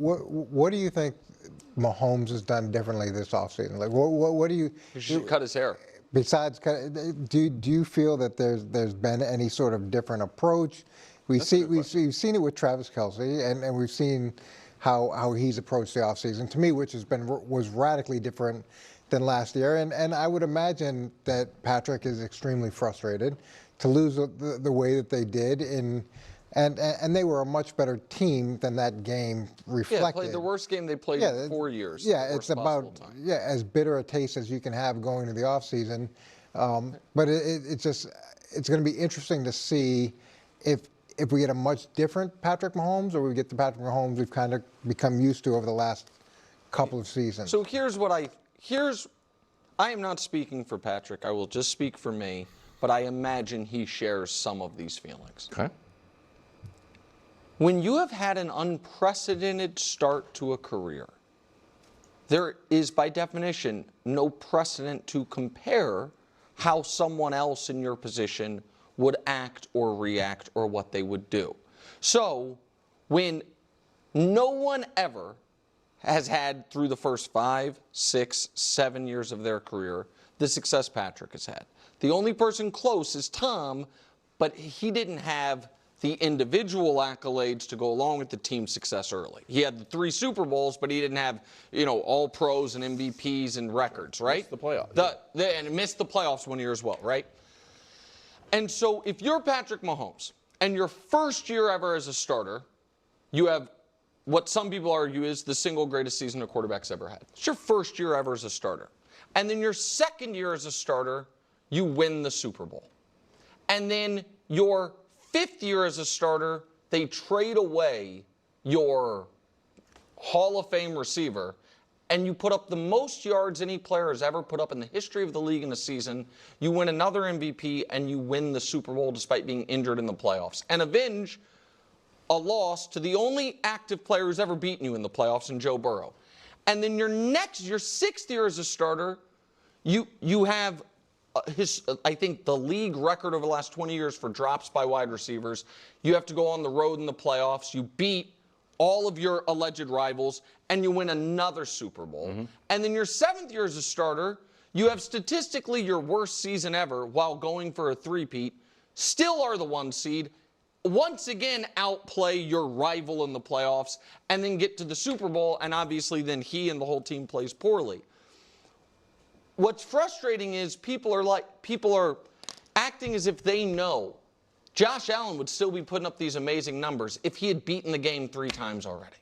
What do you think Mahomes has done differently this offseason? Like, what do you? He should cut his hair. Besides, do you feel that there's been any sort of different approach? We've seen it with Travis Kelce, and we've seen how he's approached the offseason, to me, which was radically different than last year. And I would imagine that Patrick is extremely frustrated to lose the way that they did and they were a much better team than that game reflected. Yeah, played the worst game they played in 4 years. Yeah, it's about as bitter a taste as you can have going into the offseason. But it's going to be interesting to see if we get a much different Patrick Mahomes or we get the Patrick Mahomes we've kind of become used to over the last couple of seasons. So I am not speaking for Patrick. I will just speak for me. But I imagine he shares some of these feelings. Okay. When you have had an unprecedented start to a career, there is, by definition, no precedent to compare how someone else in your position would act or react or what they would do. So, when no one ever has had, through the first 5, 6, 7 years of their career, the success Patrick has had. The only person close is Tom, but he didn't have the individual accolades to go along with the team success early. He had the 3 Super Bowls, but he didn't have, all pros and MVPs and records, right? Missed the playoffs. And missed the playoffs 1 year as well, right? And so if you're Patrick Mahomes and your first year ever as a starter, you have what some people argue is the single greatest season a quarterback's ever had. It's your first year ever as a starter. And then your second year as a starter, you win the Super Bowl. And then your 5th year as a starter, they trade away your Hall of Fame receiver, and you put up the most yards any player has ever put up in the history of the league in a season. You win another MVP, and you win the Super Bowl despite being injured in the playoffs. And avenge a loss to the only active player who's ever beaten you in the playoffs, in Joe Burrow. And then your 6th year as a starter, you have I think the league record over the last 20 years for drops by wide receivers. You have to go on the road in the playoffs. You beat all of your alleged rivals, and you win another Super Bowl. Mm-hmm. And then your 7th year as a starter, you have statistically your worst season ever while going for a three-peat, still are the 1 seed, once again outplay your rival in the playoffs, and then get to the Super Bowl, and obviously then he and the whole team plays poorly. What's frustrating is people are acting as if they know Josh Allen would still be putting up these amazing numbers if he had beaten the game 3 times already.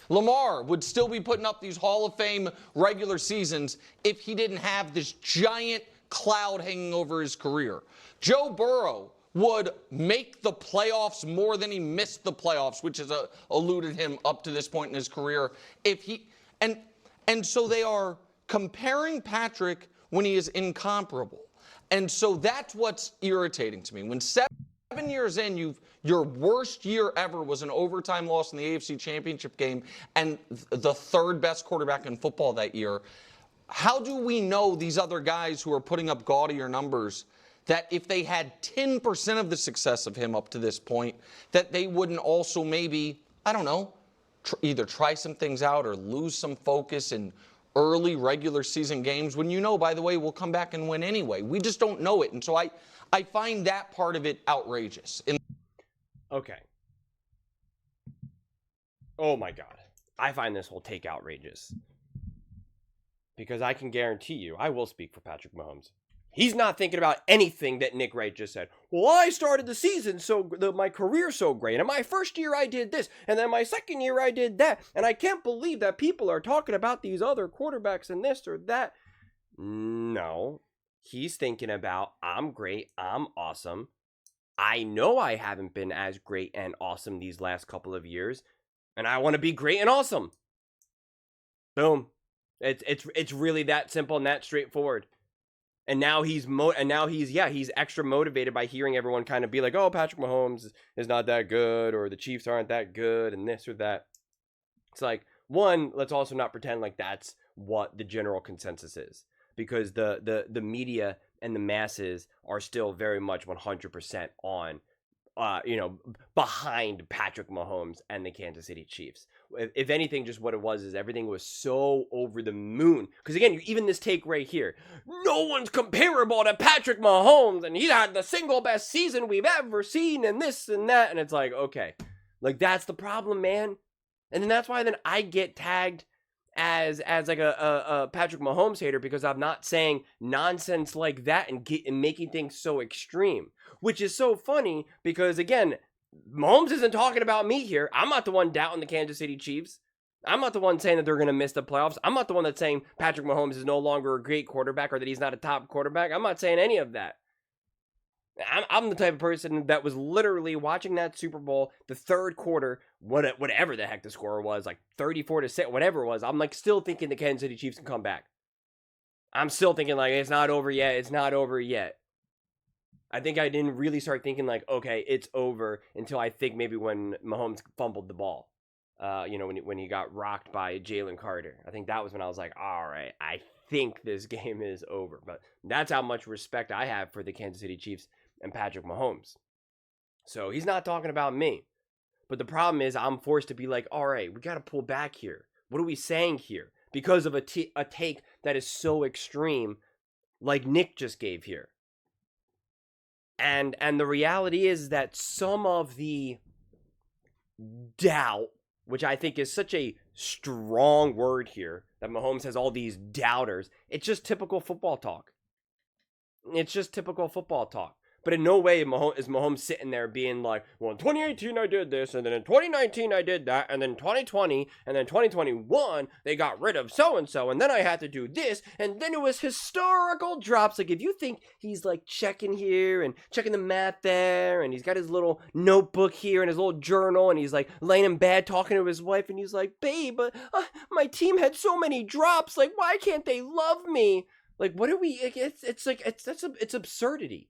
Lamar would still be putting up these Hall of Fame regular seasons if he didn't have this giant cloud hanging over his career. Joe Burrow would make the playoffs more than he missed the playoffs, which has eluded him up to this point in his career. And so they are comparing Patrick when he is incomparable. And so that's what's irritating to me. When 7 years in, your worst year ever was an overtime loss in the AFC Championship game and the 3rd best quarterback in football that year, how do we know these other guys who are putting up gaudier numbers that if they had 10% of the success of him up to this point, that they wouldn't also maybe, I don't know, either try some things out or lose some focus in early regular season games when by the way, we'll come back and win anyway. We just don't know it. And so I find that part of it outrageous. Okay. Oh my God. I find this whole take outrageous. Because I can guarantee you, I will speak for Patrick Mahomes. He's not thinking about anything that Nick Wright just said. Well, I started the season my career so great. And my first year I did this. And then my second year I did that. And I can't believe that people are talking about these other quarterbacks and this or that. No. He's thinking about, I'm great. I'm awesome. I know I haven't been as great and awesome these last couple of years. And I want to be great and awesome. Boom. It's really that simple and that straightforward. And now he's extra motivated by hearing everyone kind of be like, oh, Patrick Mahomes is not that good, or the Chiefs aren't that good, and this or that. It's like, one, let's also not pretend like that's what the general consensus is, because the media and the masses are still very much 100% on behind Patrick Mahomes and the Kansas City Chiefs. If anything, just what it was is everything was so over the moon. Because again, even this take right here, no one's comparable to Patrick Mahomes, and he had the single best season we've ever seen, and this and that. And it's like, okay, like that's the problem, man. And then that's why then I get tagged as like a Patrick Mahomes hater, because I'm not saying nonsense like that and making things so extreme, which is so funny because again, Mahomes isn't talking about me here. I'm not the one doubting the Kansas City Chiefs. I'm not the one saying that they're going to miss the playoffs. I'm not the one that's saying Patrick Mahomes is no longer a great quarterback or that he's not a top quarterback. I'm not saying any of that. I'm the type of person that was literally watching that Super Bowl, the third quarter, whatever the heck the score was, like 34-6, whatever it was. I'm like still thinking the Kansas City Chiefs can come back. I'm still thinking like it's not over yet. It's not over yet. I think I didn't really start thinking like, okay, it's over until I think maybe when Mahomes fumbled the ball. When he got rocked by Jalen Carter. I think that was when I was like, all right, I think this game is over. But that's how much respect I have for the Kansas City Chiefs and Patrick Mahomes. So he's not talking about me. But the problem is I'm forced to be like, all right, we got to pull back here. What are we saying here? Because of a take that is so extreme like Nick just gave here. And the reality is that some of the doubt, which I think is such a strong word here, that Mahomes has all these doubters, it's just typical football talk. It's just typical football talk. But in no way is Mahomes sitting there being like, well, in 2018 I did this, and then in 2019 I did that, and then 2020, and then 2021 they got rid of so-and-so, and then I had to do this, and then it was historical drops. Like, if you think he's like checking here and checking the math there, and he's got his little notebook here and his little journal, and he's like laying in bed talking to his wife, and he's like, babe, my team had so many drops, like, why can't they love me? Like, what are we, it's absurdity.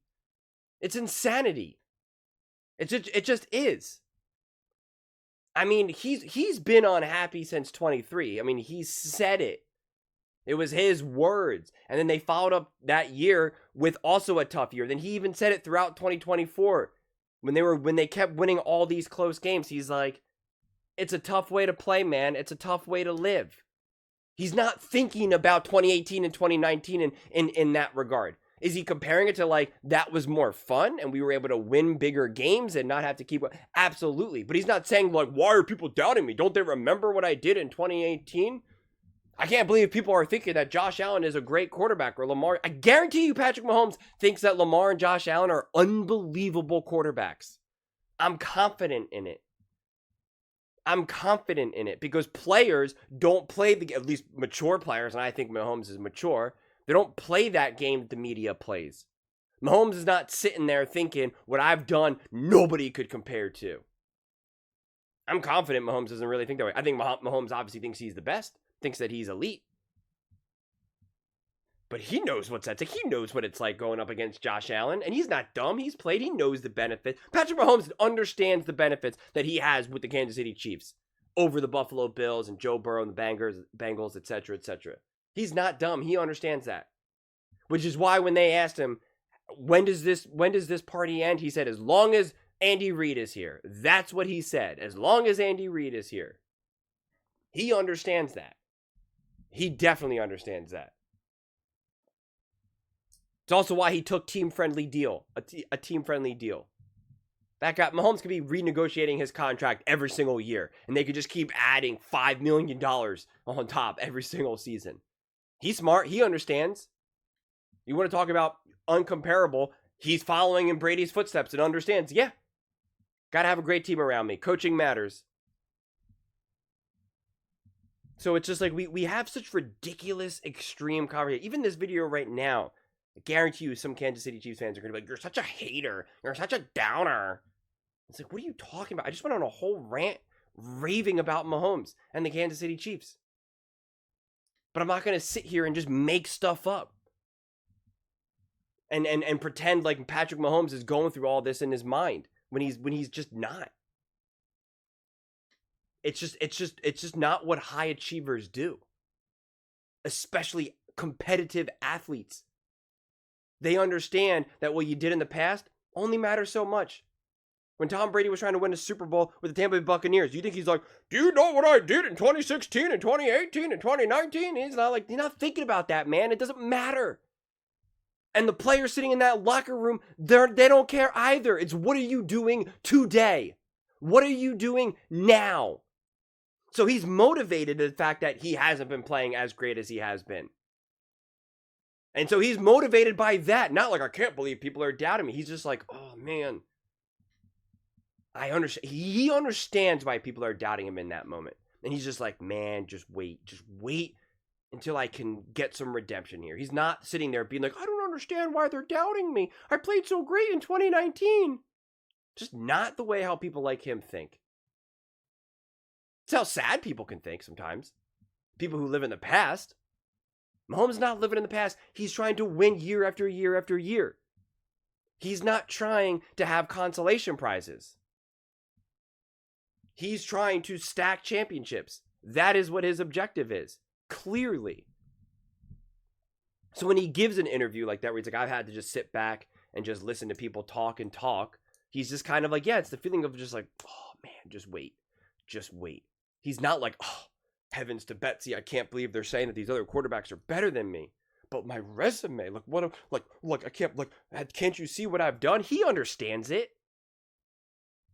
It's insanity. It just is. I mean, he's been unhappy since 23. I mean, he said it. It was his words. And then they followed up that year with also a tough year. Then he even said it throughout 2024 when they kept winning all these close games. He's like, it's a tough way to play, man. It's a tough way to live. He's not thinking about 2018 and 2019 in that regard. Is he comparing it to like, that was more fun and we were able to win bigger games and not have to keep... Absolutely. But he's not saying like, why are people doubting me? Don't they remember what I did in 2018? I can't believe people are thinking that Josh Allen is a great quarterback or Lamar. I guarantee you Patrick Mahomes thinks that Lamar and Josh Allen are unbelievable quarterbacks. I'm confident in it. I'm confident in it because players don't play at least mature players, and I think Mahomes is mature. They don't play that game that the media plays. Mahomes is not sitting there thinking, what I've done, nobody could compare to. I'm confident Mahomes doesn't really think that way. I think Mahomes obviously thinks he's the best, thinks that he's elite. But he knows what's at stake. He knows what it's like going up against Josh Allen, and he's not dumb. He's played. He knows the benefits. Patrick Mahomes understands the benefits that he has with the Kansas City Chiefs over the Buffalo Bills and Joe Burrow and the Bengals, etc., etc. He's not dumb. He understands that. Which is why when they asked him, when does this party end? He said, as long as Andy Reid is here. That's what he said. As long as Andy Reid is here. He understands that. He definitely understands that. It's also why he took a team-friendly deal. That guy, Mahomes could be renegotiating his contract every single year, and they could just keep adding $5 million on top every single season. He's smart. He understands. You want to talk about uncomparable? He's following in Brady's footsteps and understands. Yeah, got to have a great team around me. Coaching matters. So it's just like we have such ridiculous, extreme conversation. Even this video right now, I guarantee you some Kansas City Chiefs fans are going to be like, you're such a hater. You're such a downer. It's like, what are you talking about? I just went on a whole rant raving about Mahomes and the Kansas City Chiefs. But I'm not going to sit here and just make stuff up. And pretend like Patrick Mahomes is going through all this in his mind when he's just not. It's just not what high achievers do. Especially competitive athletes. They understand that what you did in the past only matters so much. When Tom Brady was trying to win a Super Bowl with the Tampa Bay Buccaneers, do you think he's like, do you know what I did in 2016 and 2018 and 2019? He's not thinking about that, man. It doesn't matter. And the players sitting in that locker room, they don't care either. It's what are you doing today? What are you doing now? So he's motivated to the fact that he hasn't been playing as great as he has been. And so he's motivated by that. Not like, I can't believe people are doubting me. He's just like, oh, man. I understand. He understands why people are doubting him in that moment. And he's just like, man, just wait until I can get some redemption here. He's not sitting there being like, I don't understand why they're doubting me. I played so great in 2019. Just not the way how people like him think. It's how sad people can think sometimes. People who live in the past. Mahomes is not living in the past. He's trying to win year after year after year. He's not trying to have consolation prizes. He's trying to stack championships. That is what his objective is. Clearly. So when he gives an interview like that, where he's like, I've had to just sit back and just listen to people talk and talk, he's just kind of like, yeah, it's the feeling of just like, oh man, just wait. Just wait. He's not like, oh, heavens to Betsy, I can't believe they're saying that these other quarterbacks are better than me. But my resume, can't you see what I've done? He understands it.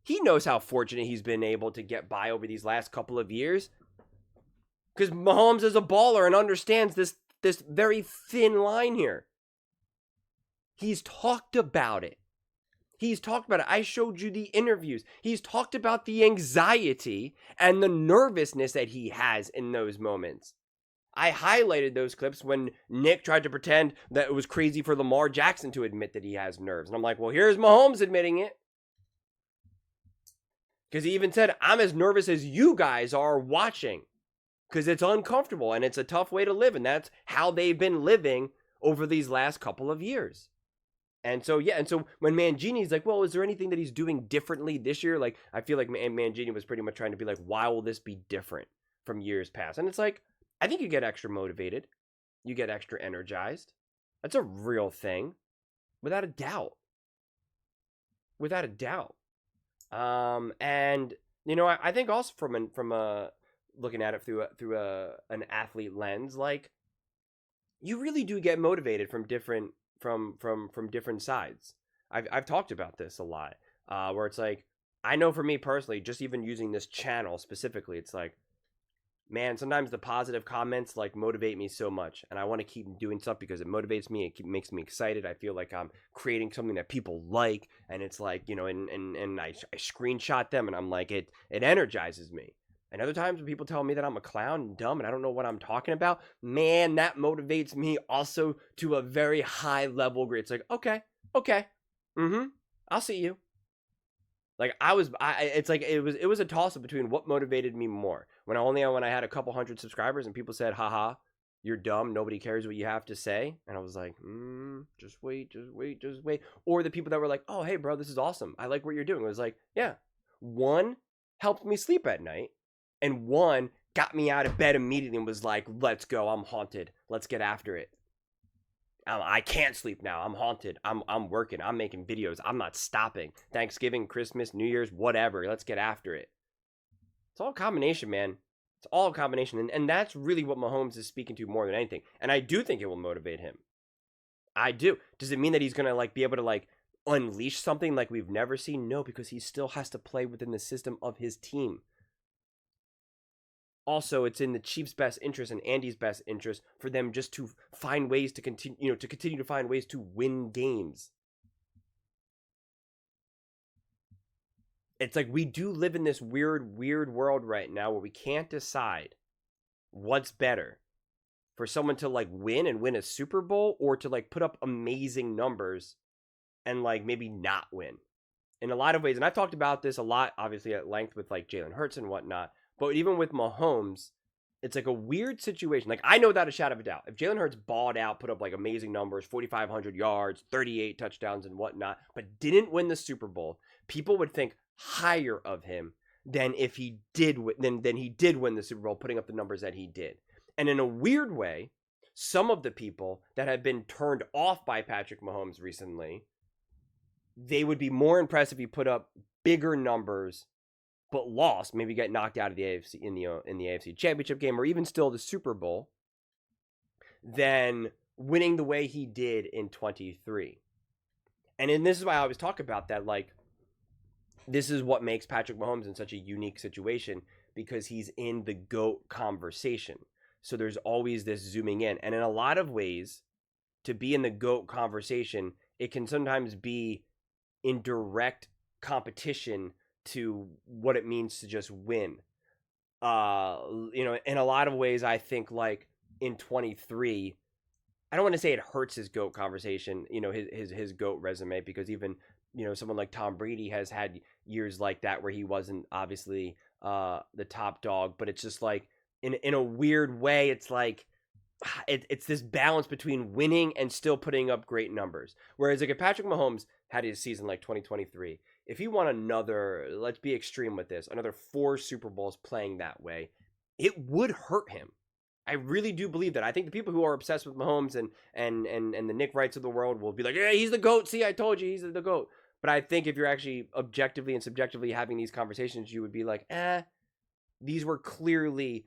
He knows how fortunate he's been able to get by over these last couple of years. Because Mahomes is a baller and understands this very thin line here. He's talked about it. I showed you the interviews. He's talked about the anxiety and the nervousness that he has in those moments. I highlighted those clips when Nick tried to pretend that it was crazy for Lamar Jackson to admit that he has nerves. And I'm like, well, here's Mahomes admitting it. Because he even said, I'm as nervous as you guys are watching. Because it's uncomfortable and it's a tough way to live. And that's how they've been living over these last couple of years. And so, yeah. And so when Mangini's like, well, is there anything that he's doing differently this year? Like, I feel like Mangini was pretty much trying to be like, why will this be different from years past? And it's like, I think you get extra motivated. You get extra energized. That's a real thing. Without a doubt. Without a doubt. And you know, I think also from a looking at it through an athlete lens, like you really do get motivated from different sides. I've talked about this a lot, where it's like, I know for me personally, just even using this channel specifically, it's like, man, sometimes the positive comments like motivate me so much, and I want to keep doing stuff because it motivates me. It makes me excited. I feel like I'm creating something that people like, and it's like, you know, and I screenshot them, and I'm like, it energizes me. And other times when people tell me that I'm a clown and dumb and I don't know what I'm talking about, man, that motivates me also to a very high level. It's like, okay, I'll see you. Like it was a toss up between what motivated me more. When I had a couple hundred subscribers and people said, haha, you're dumb, nobody cares what you have to say. And I was like, just wait. Or the people that were like, oh, hey bro, this is awesome. I like what you're doing. It was like, yeah, one helped me sleep at night and one got me out of bed immediately and was like, let's go. I'm haunted. Let's get after it. I can't sleep now. I'm haunted. I'm working. I'm making videos. I'm not stopping. Thanksgiving, Christmas, New Year's, whatever. Let's get after it. It's all a combination, man. It's all a combination. And that's really what Mahomes is speaking to more than anything. And I do think it will motivate him. I do. Does it mean that he's going to like be able to like unleash something like we've never seen? No, because he still has to play within the system of his team. Also, it's in the Chiefs' best interest and Andy's best interest for them just to find ways to continue to find ways to win games. It's like we do live in this weird world right now where we can't decide what's better for someone to like win a Super Bowl or to like put up amazing numbers and like maybe not win. In a lot of ways, and I've talked about this a lot, obviously at length with like Jalen Hurts and whatnot. But even with Mahomes, it's like a weird situation. Like, I know without a shadow of a doubt, if Jalen Hurts balled out, put up like amazing numbers, 4,500 yards, 38 touchdowns and whatnot, but didn't win the Super Bowl, people would think higher of him than if he did than he did win the Super Bowl, putting up the numbers that he did. And in a weird way, some of the people that have been turned off by Patrick Mahomes recently, they would be more impressed if he put up bigger numbers but lost, maybe get knocked out of the AFC in the AFC Championship game or even still the Super Bowl, than winning the way he did in 23. And this is why I always talk about that, like, this is what makes Patrick Mahomes in such a unique situation, because he's in the GOAT conversation. So there's always this zooming in. And in a lot of ways, to be in the GOAT conversation, it can sometimes be in direct competition to what it means to just win. In a lot of ways, I think, like, in 23, I don't want to say it hurts his GOAT conversation, his GOAT resume, because even, someone like Tom Brady has had years like that where he wasn't obviously the top dog, but it's just like, in a weird way, it's like, it's this balance between winning and still putting up great numbers. Whereas, like, if Patrick Mahomes had his season like 2023, if he won another, let's be extreme with this, another 4 Super Bowls playing that way, it would hurt him. I really do believe that. I think the people who are obsessed with Mahomes and the Nick Wrights of the world will be like, yeah, he's the GOAT. See, I told you, he's the GOAT. But I think if you're actually objectively and subjectively having these conversations, you would be like, these were clearly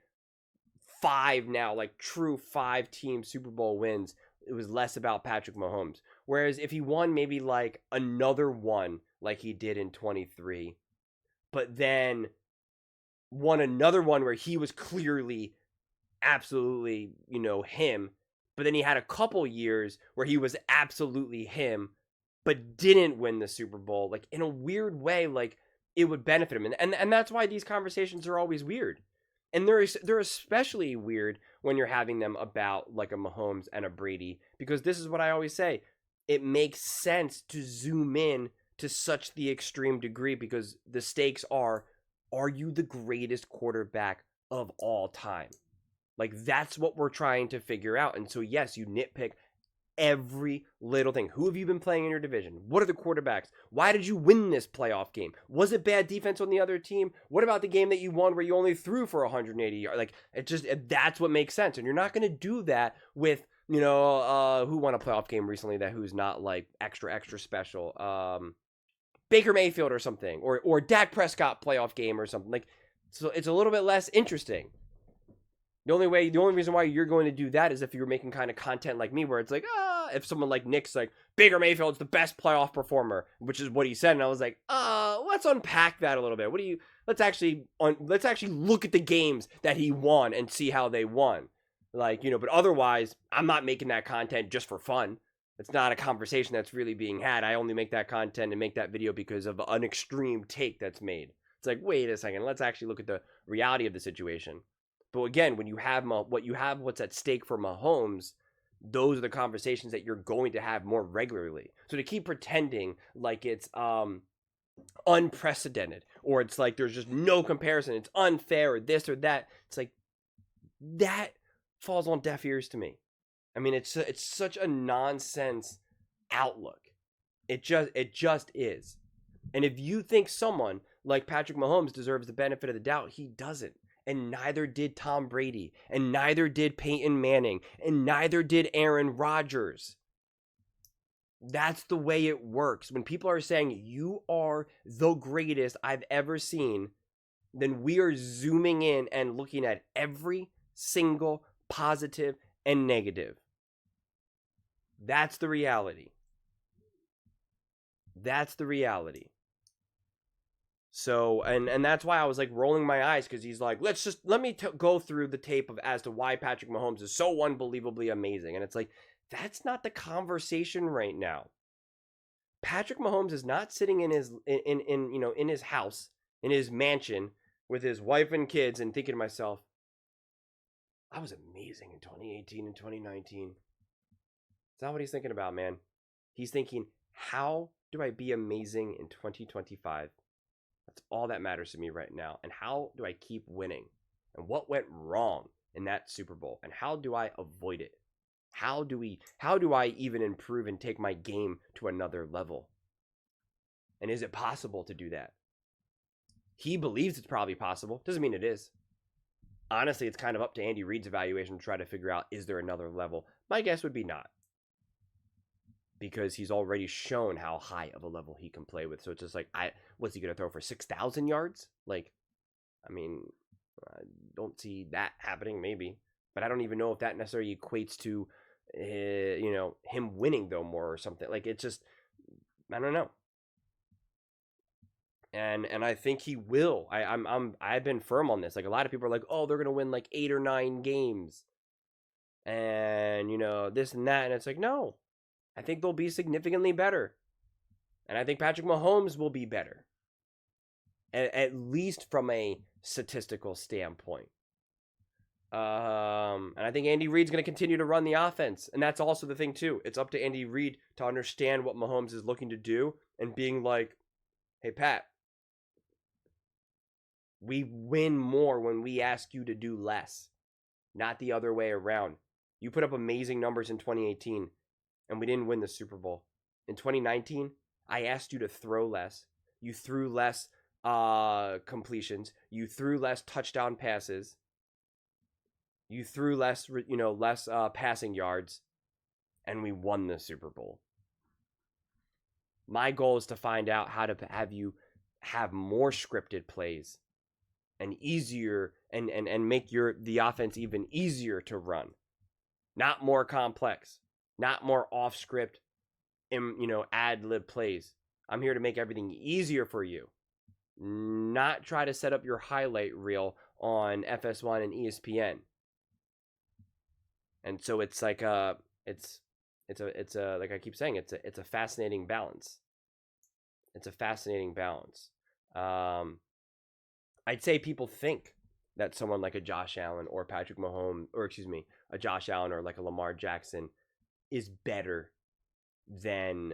5 now, like true 5-team Super Bowl wins. It was less about Patrick Mahomes. Whereas if he won maybe like another one like he did in 23, but then won another one where he was clearly absolutely, him, but then he had a couple years where he was absolutely him, but didn't win the Super Bowl, like, in a weird way, like, it would benefit him. And that's why these conversations are always weird. And they're especially weird when you're having them about, like, a Mahomes and a Brady, because this is what I always say. It makes sense to zoom in to such the extreme degree, because the stakes are you the greatest quarterback of all time? Like, that's what we're trying to figure out. And so, yes, you nitpick every little thing. Who have you been playing in your division? What are the quarterbacks? Why did you win this playoff game? Was it bad defense on the other team? What about the game that you won where you only threw for 180 yards? Like, that's what makes sense. And you're not going to do that with, who won a playoff game recently who's not, like, extra special? Baker Mayfield or something. Or Dak Prescott playoff game or something. Like, so it's a little bit less interesting. The only reason why you're going to do that is if you're making kind of content like me, where it's like, if someone like Nick's like, Baker Mayfield's the best playoff performer, which is what he said, and I was like, let's unpack that a little bit. Let's actually look at the games that he won and see how they won, like, but otherwise, I'm not making that content just for fun. It's not a conversation that's really being had. I only make that content and make that video because of an extreme take that's made. It's like, wait a second, let's actually look at the reality of the situation. But again, when you have what's at stake for Mahomes, those are the conversations that you're going to have more regularly. So to keep pretending like it's unprecedented, or it's like there's just no comparison, it's unfair, or this or that, it's like, that falls on deaf ears to me. I mean, it's such a nonsense outlook. It just is. And if you think someone like Patrick Mahomes deserves the benefit of the doubt, he doesn't. And neither did Tom Brady, and neither did Peyton Manning, and neither did Aaron Rodgers. That's the way it works. When people are saying, you are the greatest I've ever seen, then we are zooming in and looking at every single positive and negative. That's the reality. That's the reality. So, and that's why I was like rolling my eyes, because he's like, let me go through the tape of as to why Patrick Mahomes is so unbelievably amazing. And it's like, that's not the conversation right now. Patrick Mahomes is not sitting in his house, in his mansion with his wife and kids and thinking to myself, I was amazing in 2018 and 2019. It's not what he's thinking about, man. He's thinking, how do I be amazing in 2025? That's all that matters to me right now. And how do I keep winning? And what went wrong in that Super Bowl? And how do I avoid it? How do I even improve and take my game to another level? And is it possible to do that? He believes it's probably possible. Doesn't mean it is. Honestly, it's kind of up to Andy Reid's evaluation to try to figure out, is there another level? My guess would be not. Because he's already shown how high of a level he can play with. So it's just like, Was he going to throw for 6,000 yards? Like, I mean, I don't see that happening, maybe. But I don't even know if that necessarily equates to, him winning, though, more or something. Like, it's just, I don't know. And I think he will. I've been firm on this. Like, a lot of people are like, oh, they're going to win like 8 or 9 games. And, this and that. And it's like, no. I think they'll be significantly better. And I think Patrick Mahomes will be better. At least from a statistical standpoint. And I think Andy Reid's going to continue to run the offense. And that's also the thing, too. It's up to Andy Reid to understand what Mahomes is looking to do and being like, hey, Pat, we win more when we ask you to do less, not the other way around. You put up amazing numbers in 2018, and we didn't win the Super Bowl. In 2019, I asked you to throw less. You threw less completions. You threw less touchdown passes. You threw less passing yards, and we won the Super Bowl. My goal is to find out how to have you have more scripted plays and easier and make the offense even easier to run. Not more complex, not more off script, ad lib plays. I'm here to make everything easier for you. Not try to set up your highlight reel on FS1 and ESPN. And so it's like it's a like I keep saying, it's a fascinating balance. It's a fascinating balance. I'd say people think that someone like a Josh Allen or Patrick Mahomes, or a Josh Allen or like a Lamar Jackson is better than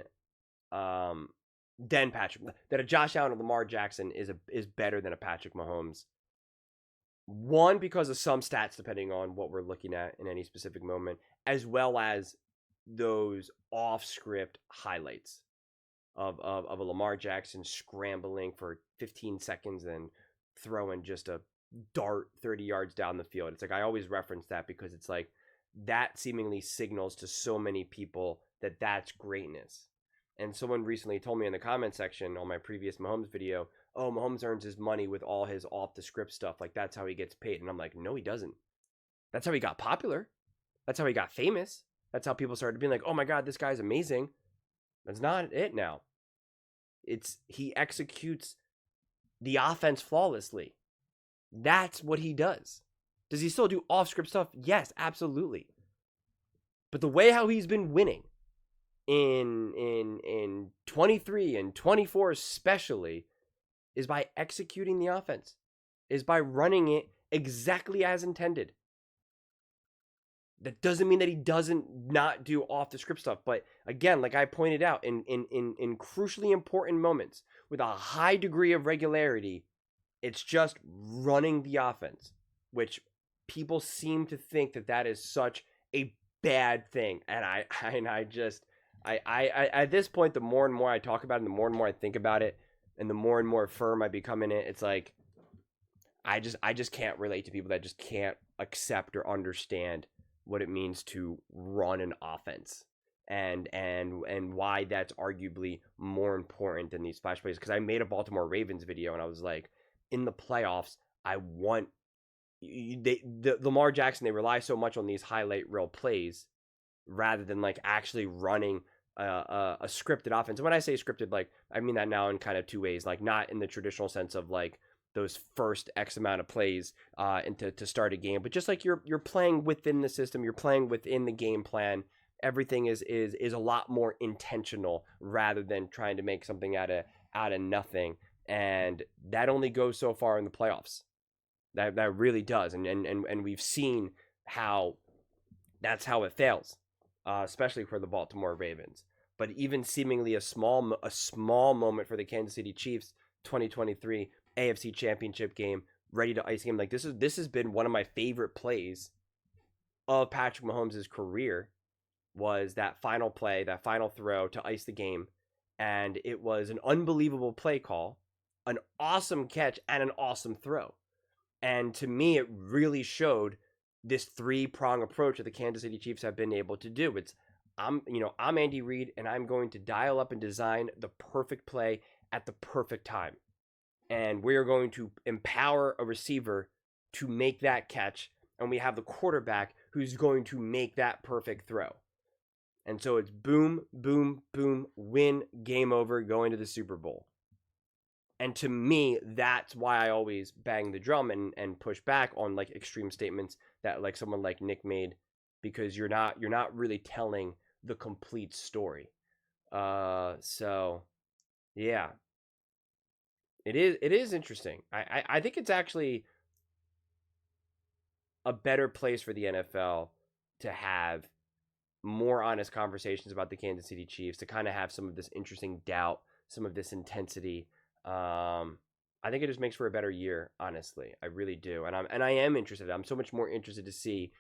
Patrick. That a Josh Allen or Lamar Jackson is better than a Patrick Mahomes. One, because of some stats, depending on what we're looking at in any specific moment, as well as those off-script highlights of a Lamar Jackson scrambling for 15 seconds and throwing just a dart 30 yards down the field. It's like I always reference that because it's like that seemingly signals to so many people that that's greatness. And someone recently told me in the comment section on my previous Mahomes video, oh, Mahomes earns his money with all his off-the-script stuff. Like, that's how he gets paid. And I'm like, no, he doesn't. That's how he got popular. That's how he got famous. That's how people started being like, oh my God, this guy's amazing. That's not it now. He executes the offense flawlessly. That's what he does. Does he still do off-script stuff? Yes, absolutely. But the way how he's been winning in 23 and 24 especially is by executing the offense, is by running it exactly as intended. That doesn't mean that he doesn't not do off the script stuff. But again, like I pointed out, in crucially important moments with a high degree of regularity, it's just running the offense, which people seem to think that is such a bad thing. And I at this point, the more and more I talk about it, and the more and more I think about it, and the more and more firm I become in it, it's like I just can't relate to people that just can't accept or understand what it means to run an offense and why that's arguably more important than these flash plays. Because I made a Baltimore Ravens video and I was like, in the playoffs, I want the Lamar Jackson, they rely so much on these highlight reel plays rather than like actually running a scripted offense. And when I say scripted, like I mean that now in kind of two ways, like not in the traditional sense of like those first X amount of plays and to start a game, but just like you're playing within the system, you're playing within the game plan. Everything is a lot more intentional rather than trying to make something out of nothing. And that only goes so far in the playoffs. That really does. And we've seen how that's how it fails, especially for the Baltimore Ravens. But even seemingly a small moment for the Kansas City Chiefs, 2023 AFC Championship game, ready to ice game. Like this has been one of my favorite plays of Patrick Mahomes' career, was that final play, that final throw to ice the game. And it was an unbelievable play call, an awesome catch, and an awesome throw. And to me, it really showed this three-prong approach that the Kansas City Chiefs have been able to do. I'm Andy Reid, and I'm going to dial up and design the perfect play at the perfect time. And we're going to empower a receiver to make that catch. And we have the quarterback who's going to make that perfect throw. And so it's boom, boom, boom, win, game over, going to the Super Bowl. And to me, that's why I always bang the drum and push back on like extreme statements that like someone like Nick made, because you're not really telling the complete story. So yeah. It is interesting. I think it's actually a better place for the NFL to have more honest conversations about the Kansas City Chiefs, to kind of have some of this interesting doubt, some of this intensity. I think it just makes for a better year, honestly. I really do. And I am interested. I'm so much more interested to see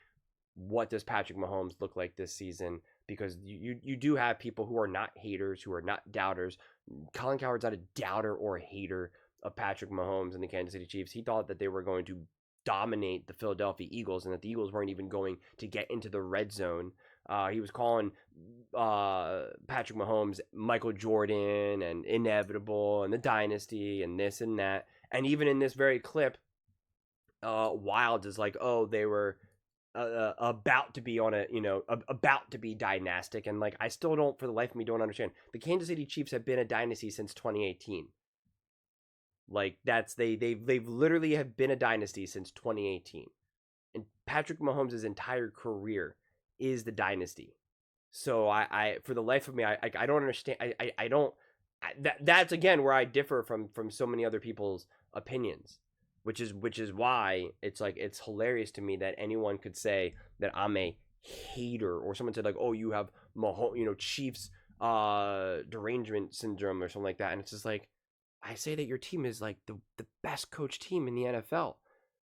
what does Patrick Mahomes look like this season, because you do have people who are not haters, who are not doubters. Colin Cowherd's not a doubter or a hater of Patrick Mahomes and the Kansas City Chiefs. He thought that they were going to dominate the Philadelphia Eagles and that the Eagles weren't even going to get into the red zone. He was calling Patrick Mahomes Michael Jordan and inevitable and the dynasty and this and that. And even in this very clip, Wilds is like, oh, they were about to be on a, about to be dynastic. And like, I still don't, for the life of me, don't understand. The Kansas City Chiefs have been a dynasty since 2018. Like they've literally have been a dynasty since 2018. And Patrick Mahomes' entire career is the dynasty. So I for the life of me, I don't understand. I don't, that's again where I differ from so many other people's opinions, which is why it's like, it's hilarious to me that anyone could say that I'm a hater, or someone said like, oh, you have Mahomes, Chiefs derangement syndrome or something like that. And it's just like, I say that your team is like the best coach team in the NFL,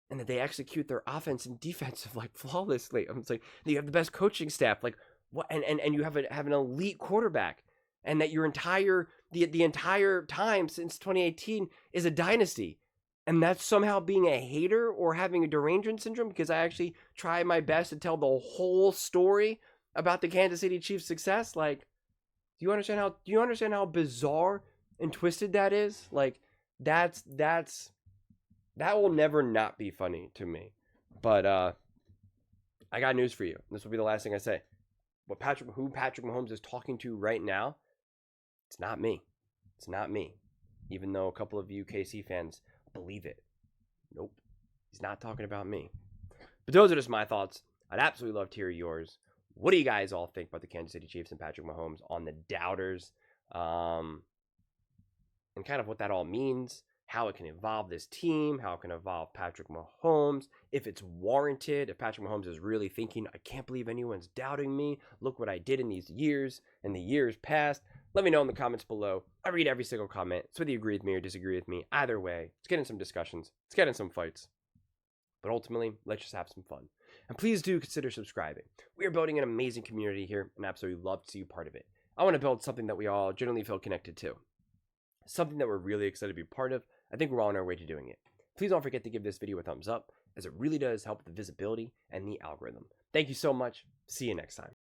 and that they execute their offense and defensive like flawlessly. I'm like, you have the best coaching staff, like what, and you have an elite quarterback, and that your entire the entire time since 2018 is a dynasty. And that's somehow being a hater or having a derangement syndrome, because I actually try my best to tell the whole story about the Kansas City Chiefs' success. Like, do you understand how bizarre and twisted that is? Like, that will never not be funny to me. But I got news for you. This will be the last thing I say. Who Patrick Mahomes is talking to right now, it's not me. It's not me. Even though a couple of you KC fans believe it. Nope. He's not talking about me. But those are just my thoughts. I'd absolutely love to hear yours. What do you guys all think about the Kansas City Chiefs and Patrick Mahomes on the doubters? And kind of what that all means, how it can evolve this team, how it can evolve Patrick Mahomes, if it's warranted, if Patrick Mahomes is really thinking, I can't believe anyone's doubting me. Look what I did in these years and the years past. Let me know in the comments below. I read every single comment. So whether you agree with me or disagree with me, either way, let's get in some discussions. Let's get in some fights. But ultimately, let's just have some fun. And please do consider subscribing. We are building an amazing community here, and absolutely love to see you part of it. I want to build something that we all generally feel connected to. Something that we're really excited to be part of. I think we're on our way to doing it. Please don't forget to give this video a thumbs up, as it really does help the visibility and the algorithm. Thank you so much. See you next time.